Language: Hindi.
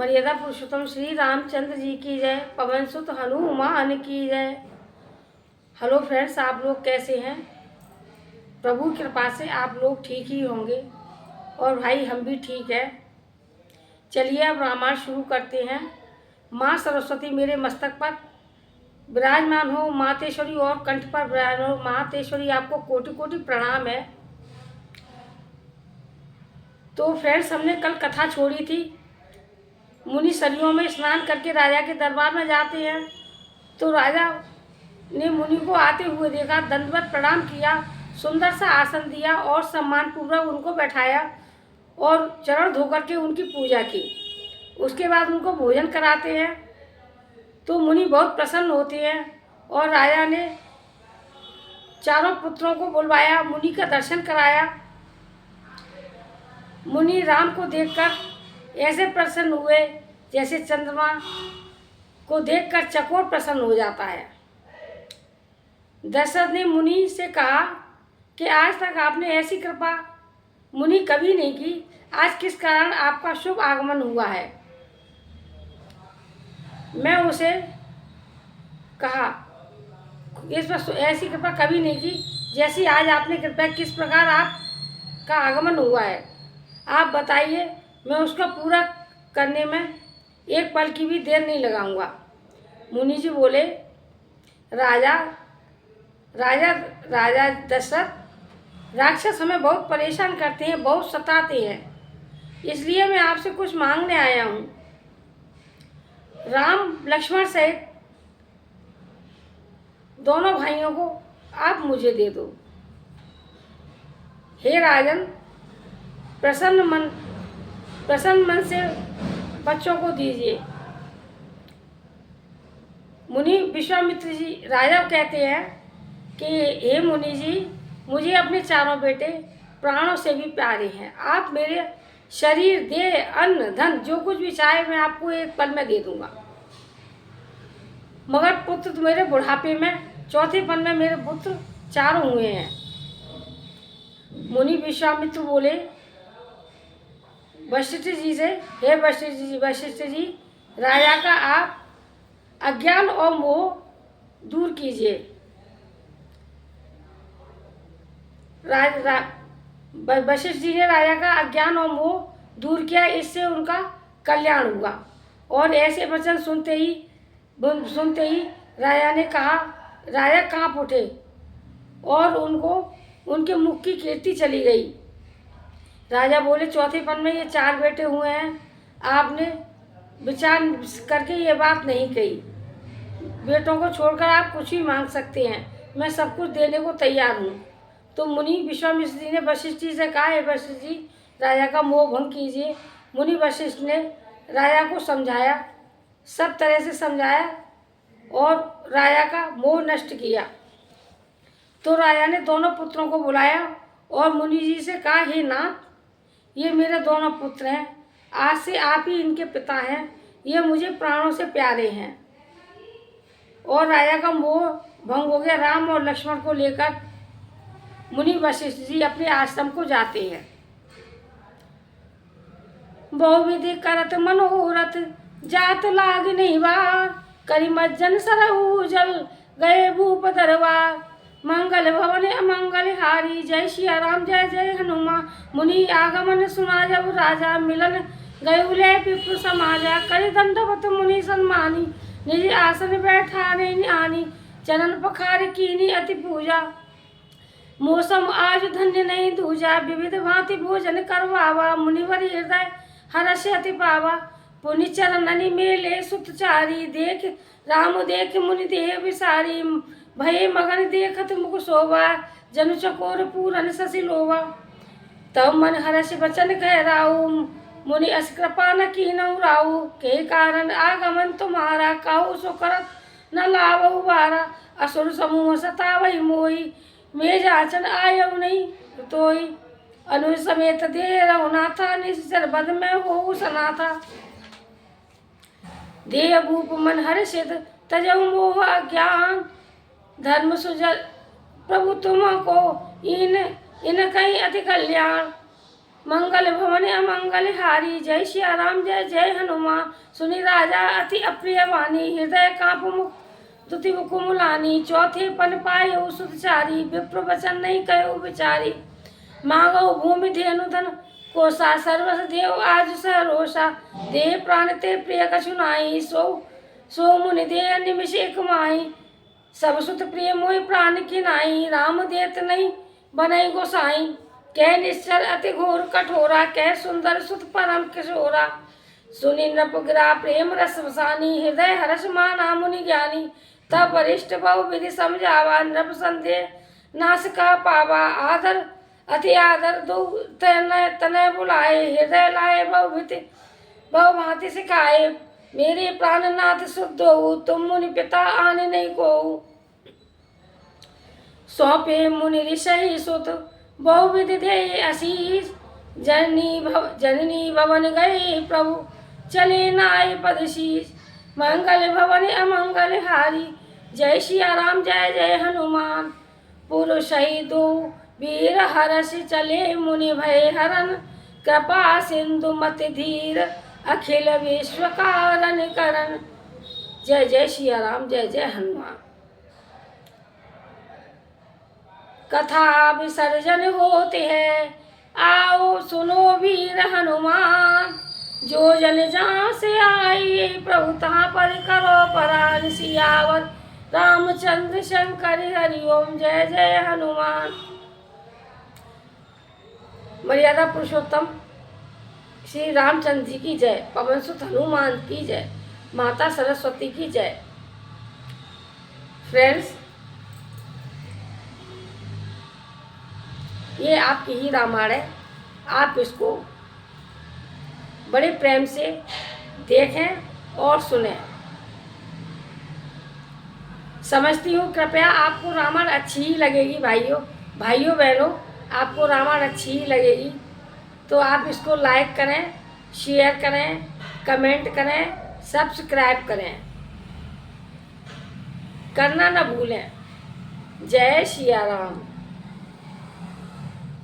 मर्यादा पुरुषोत्तम श्री रामचंद्र जी की जय। पवन सुत हनुमान की जय। हेलो फ्रेंड्स, आप लोग कैसे हैं? प्रभु की कृपा से आप लोग ठीक ही होंगे और भाई हम भी ठीक है। चलिए अब रामायण शुरू करते हैं। माँ सरस्वती मेरे मस्तक पर विराजमान हो, मातेश्वरी और कंठ पर विराजमान हो। मातेश्वरी आपको कोटि कोटि प्रणाम है। तो फ्रेंड्स, हमने कल कथा छोड़ी थी। मुनि सरयुओं में स्नान करके राजा के दरबार में जाते हैं। तो राजा ने मुनि को आते हुए देखा, दंडवत प्रणाम किया, सुंदर सा आसन दिया और सम्मान पूर्वक उनको बैठाया और चरण धोकर के उनकी पूजा की। उसके बाद उनको भोजन कराते हैं। तो मुनि बहुत प्रसन्न होते हैं और राजा ने चारों पुत्रों को बुलवाया, मुनि का दर्शन कराया। मुनि राम को देखकर ऐसे प्रसन्न हुए जैसे चंद्रमा को देखकर चकोर प्रसन्न हो जाता है। दशरथ ने मुनि से कहा कि आज तक आपने ऐसी कृपा मुनि कभी नहीं की, आज किस कारण आपका शुभ आगमन हुआ है। मैं उसे कहा इस पर ऐसी कृपा कभी नहीं की जैसी आज आपने कृपा, किस प्रकार आपका आगमन हुआ है आप बताइए, मैं उसका पूरा करने में एक पल की भी देर नहीं लगाऊंगा। मुनि जी बोले, राजा राजा राजा दशरथ, राक्षस हमें बहुत परेशान करते हैं, बहुत सताते हैं, इसलिए मैं आपसे कुछ मांगने आया हूँ। राम लक्ष्मण सहित दोनों भाइयों को आप मुझे दे दो। हे राजन, प्रसन्न मन से बच्चों को दीजिए। मुनि विश्वामित्र जी राजा कहते हैं कि हे मुनि जी, मुझे अपने चारों बेटे प्राणों से भी प्यारे हैं। आप मेरे शरीर, देह, अन्न, धन जो कुछ भी चाहे मैं आपको एक पल में दे दूंगा। मगर पुत्र तो मेरे बुढ़ापे में, चौथे पल में मेरे पुत्र चारों हुए हैं। मुनि विश्वामित्र बोले वशिष्ठ जी से, हे वशिष्ठ जी, राजा का आप अज्ञान और मोह दूर कीजिए। वशिष्ठ जी ने राजा का अज्ञान और मोह दूर किया, इससे उनका कल्याण हुआ। और ऐसे वचन सुनते ही राजा ने कहा, राजा कांप उठे और उनको उनके मुख की कीर्ति चली गई। राजा बोले, चौथे पन में ये चार बेटे हुए हैं, आपने विचार करके ये बात नहीं कही। बेटों को छोड़कर आप कुछ भी मांग सकते हैं, मैं सब कुछ देने को तैयार हूँ। तो मुनि विश्वामित्र जी ने वशिष्ठ जी से कहा, हे वशिष्ठ जी, राजा का मोह भंग कीजिए। मुनि वशिष्ठ ने राजा को समझाया, सब तरह से समझाया और राजा का मोह नष्ट किया। तो राजा ने दोनों पुत्रों को बुलाया और मुनि जी से कहा, हे नाथ, ये मेरे दोनों पुत्र हैं, आज से आप ही इनके पिता हैं, ये मुझे प्राणों से प्यारे हैं। और राजा का मोह भंग हो गया। राम और लक्ष्मण को लेकर मुनि वशिष्ठ जी अपने आश्रम को जाते हैं। बहुविधि करत मनोरथ, जात लाग नहीं बार, करी मज्जन सरहु जल, गए भूप दरबार। मंगल भवन अमंगल हारी, जय सिया राम जय जय हनुमान। मुनि आगमन सुना जब राजा, मिलन गए विप्र समाजा। करि दंडवत मुनि सन्मानी, निज आसन बैठाने आनी। चरण पखार कीनी अति पूजा, मौसम आज धन्य नहीं दूजा। विविध भांति भोजन करवावा, मुनिवर हृदय हर्ष अति पावा। पुनि चरणनि मेले सुतचारी, देख राम देख मुनि देह विसारी। भये मगन देखत मुख शोभा, जनु चकोर पूरन शशि लोभा। तब मन हर्ष बचन कह राऊ, मुनि अस कृपा न कीनहु राऊ। के कारण आगमन तुम्हारा, कहु सो करत न लावहु बारा। असुर समूह सतावहि मोहि, मेज आचन आयऊ नहीं तोई। अनुज समेत दे रघुनाथा, निश्चर बद में हो सनाथा। देह भूप मन हर्षित, तजहु मोह अज्ञान। धर्म सुजल प्रभु तुमको, इन कहीं अति कल्याण। मंगल भवन अमंगल हारी। जय सिया राम जय जय हनुमान। सुनि राजा अति अप्रिय वाणी, हृदय कांप मुख तुति कुमुलानी। चौथे पन पायो सुत चारी, विप्र वचन नहीं कहो विचारी। मांगो भूमि धेनु धन कोसा, सर्वस देव आज सरोसा। देह प्राण ते प्रिय कछु नाई, सो मुनि दे निमिष एक माई। सब सुत प्रिय मोहि प्राण की नाई, राम देत नहीं बनई गोसाई। कह निश्चर अति घोर कठोरा, कह सुंदर सुत परम किशोरा। सुनि नृप गिरा प्रेम रस वसानी, हृदय हर्ष माना मुनि ज्ञानी। तब वरिष्ठ बहु विधि समझावा, नृप संदेह नाश कह पावा। आदर अति आदर दो तनय बुलाए, हृदय लाए बहु भांति सिखाए। मेरे प्राणनाथ शुद्ध हो, तुम मुनि पिता आने नहीं को। सौंपे मुनि ऋषि सुत, बहुविधि दे आशीष। जननी भवन गए प्रभु, चले नाय पद शीश। मंगल भवन अमंगल हारी, जय सिया राम जय जय हनुमान। पुरुष दो वीर हरष, चले मुनि भय हरन। कृपा सिंधु मति धीर, अखिल विश्व कारण करण। जय जय सिया राम जय जय हनुमान। कथा विसर्जन होते हैं, आओ सुनो वीर हनुमान। जो जन जहाँ से आए, प्रभु तहाँ पर करो परान। सियावर रामचंद्र शंकर हरिओम, जय जय हनुमान। मर्यादा पुरुषोत्तम श्री रामचंद्र जी की जय, पवन सुत हनुमान की जय, माता सरस्वती की जय। फ्रेंड्स, ये आपकी ही रामायण है, आप इसको बड़े प्रेम से देखें और सुनें। समझती हूँ कृपया आपको रामायण अच्छी ही लगेगी। भाइयों बहनों, आपको रामायण अच्छी ही लगेगी तो आप इसको लाइक करें, शेयर करें, कमेंट करें, सब्सक्राइब करें, करना ना भूलें। जय सिया राम।